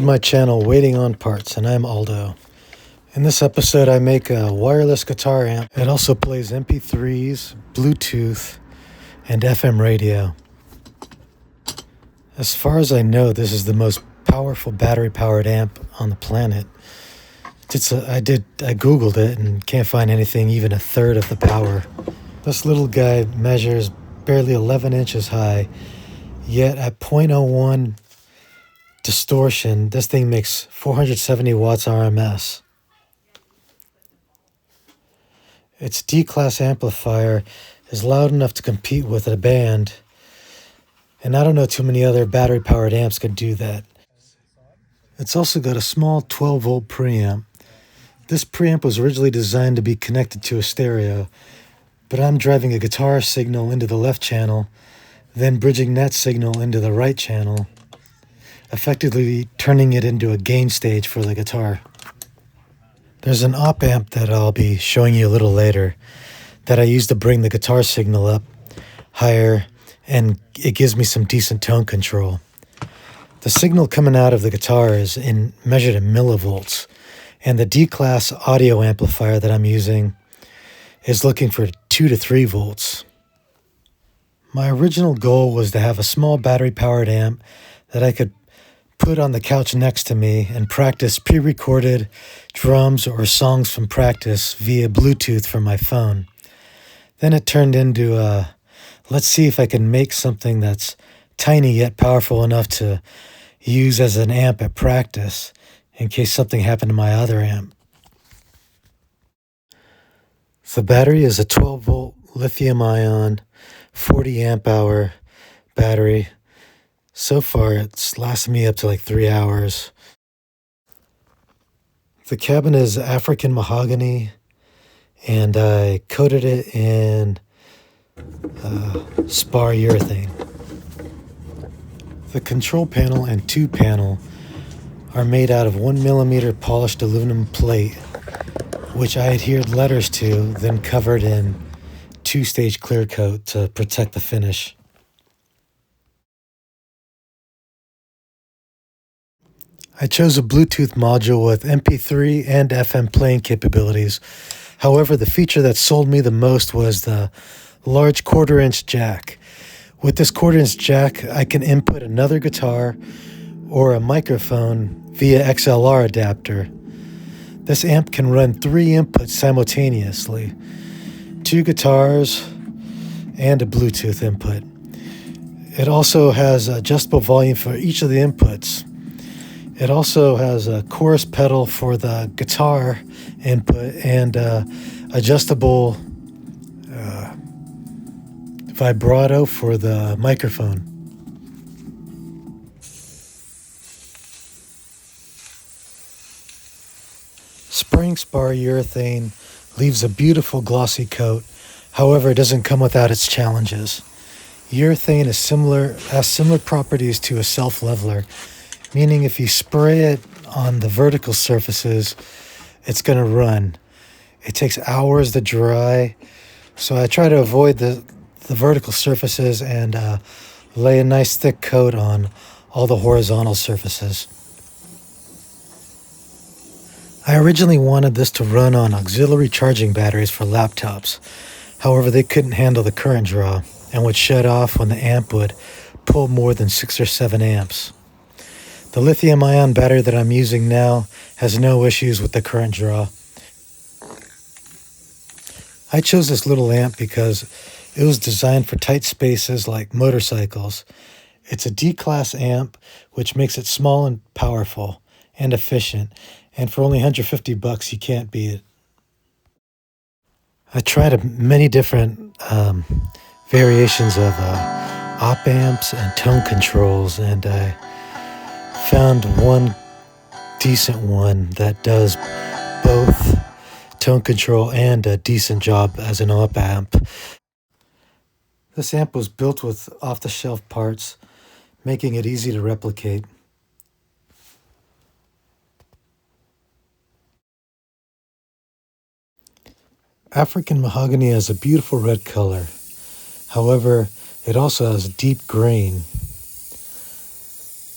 is my channel, Waiting on Parts, and I'm Aldo. In this episode, I make a wireless guitar amp. It also plays MP3s, Bluetooth, and FM radio. As far as I know, this is the most powerful battery-powered amp on the planet. I Googled it and can't find anything even a third of the power. This little guy measures barely 11 inches high, yet at 0.01 distortion, this thing makes 470 watts RMS. Its D-class amplifier is loud enough to compete with a band, and I don't know too many other battery-powered amps could do that. It's also got a small 12-volt preamp. This preamp was originally designed to be connected to a stereo, but I'm driving a guitar signal into the left channel, then bridging that signal into the right channel, effectively turning it into a gain stage for the guitar. There's an op amp that I'll be showing you a little later that I use to bring the guitar signal up higher, and it gives me some decent tone control. The signal coming out of the guitar is measured in millivolts, and the D-class audio amplifier that I'm using is looking for 2 to 3 volts. My original goal was to have a small battery-powered amp that I could put on the couch next to me and practice pre-recorded drums or songs from practice via Bluetooth from my phone. Then it turned into let's see if I can make something that's tiny yet powerful enough to use as an amp at practice in case something happened to my other amp. The battery is a 12-volt lithium-ion 40 amp hour battery. So far, it's lasted me up to like 3 hours. The cabinet is African mahogany, and I coated it in spar urethane. The control panel and tube panel are made out of 1mm polished aluminum plate, which I adhered letters to, then covered in 2-stage clear coat to protect the finish. I chose a Bluetooth module with MP3 and FM playing capabilities. However, the feature that sold me the most was the large 1/4-inch jack. With this 1/4-inch jack, I can input another guitar or a microphone via XLR adapter. This amp can run 3 inputs simultaneously, 2 guitars and a Bluetooth input. It also has adjustable volume for each of the inputs. It also has a chorus pedal for the guitar input and adjustable vibrato for the microphone. Spring spar urethane leaves a beautiful glossy coat. However, it doesn't come without its challenges. Urethane has similar properties to a self-leveler, meaning if you spray it on the vertical surfaces, it's going to run. It takes hours to dry, so I try to avoid the vertical surfaces and lay a nice thick coat on all the horizontal surfaces. I originally wanted this to run on auxiliary charging batteries for laptops. However, they couldn't handle the current draw and would shut off when the amp would pull more than 6 or 7 amps. The lithium-ion battery that I'm using now has no issues with the current draw. I chose this little amp because it was designed for tight spaces like motorcycles. It's a D-class amp, which makes it small and powerful and efficient, and for only $150 you can't beat it. I tried many different variations of op amps and tone controls, and I found one decent one that does both tone control and a decent job as an op amp. This amp was built with off-the-shelf parts, making it easy to replicate. African mahogany has a beautiful red color. However, it also has deep green.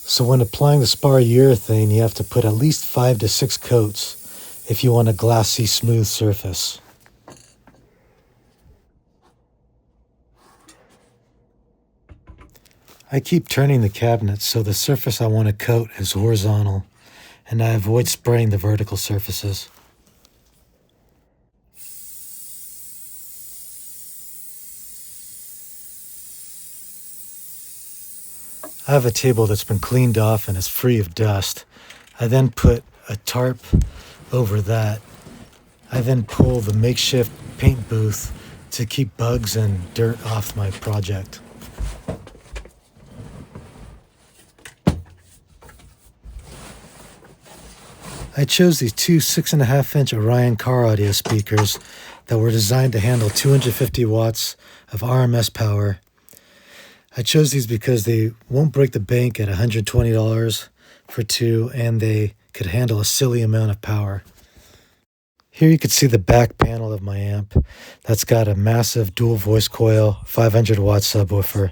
So when applying the spar urethane, you have to put at least 5 to 6 coats if you want a glassy, smooth surface. I keep turning the cabinet so the surface I want to coat is horizontal, and I avoid spraying the vertical surfaces. I have a table that's been cleaned off and is free of dust. I then put a tarp over that. I then pull the makeshift paint booth to keep bugs and dirt off my project. I chose these two 6.5-inch Orion car audio speakers that were designed to handle 250 watts of RMS power. I chose these because they won't break the bank at $120 for two, and they could handle a silly amount of power. Here you can see the back panel of my amp. That's got a massive dual voice coil, 500 watt subwoofer,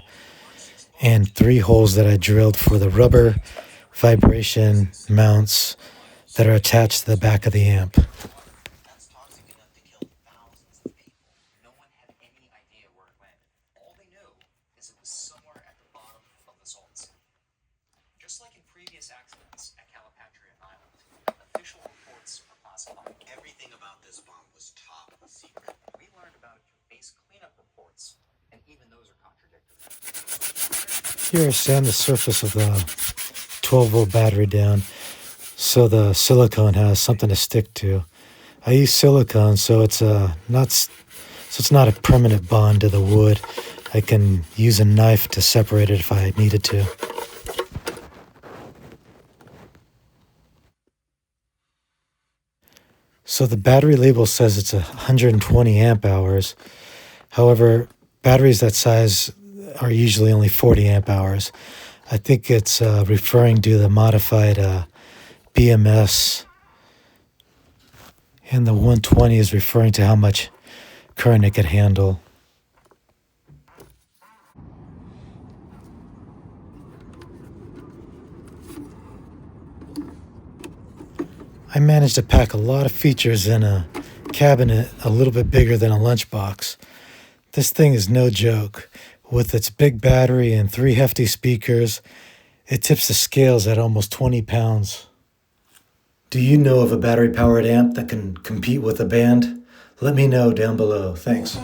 and 3 holes that I drilled for the rubber vibration mounts that are attached to the back of the amp. That's toxic enough to kill thousands of people. No one had any idea where it went. All they knew is it was somewhere at the bottom of the Salton Sea. Just like in previous accidents at Calipatria Island, official reports were classified. Everything about this bomb was top secret. We learned about it through base cleanup reports, and even those are contradictory. Here I sand the surface of the 12-volt battery down so the silicone has something to stick to. I use silicone so it's not a permanent bond to the wood. I can use a knife to separate it if I needed to. So the battery label says it's 120 amp hours. However, batteries that size are usually only 40 amp hours. I think it's referring to the modified BMS, and the 120 is referring to how much current it could handle. I managed to pack a lot of features in a cabinet a little bit bigger than a lunchbox. This thing is no joke. With its big battery and 3 hefty speakers, it tips the scales at almost 20 pounds. Do you know of a battery-powered amp that can compete with a band? Let me know down below. Thanks.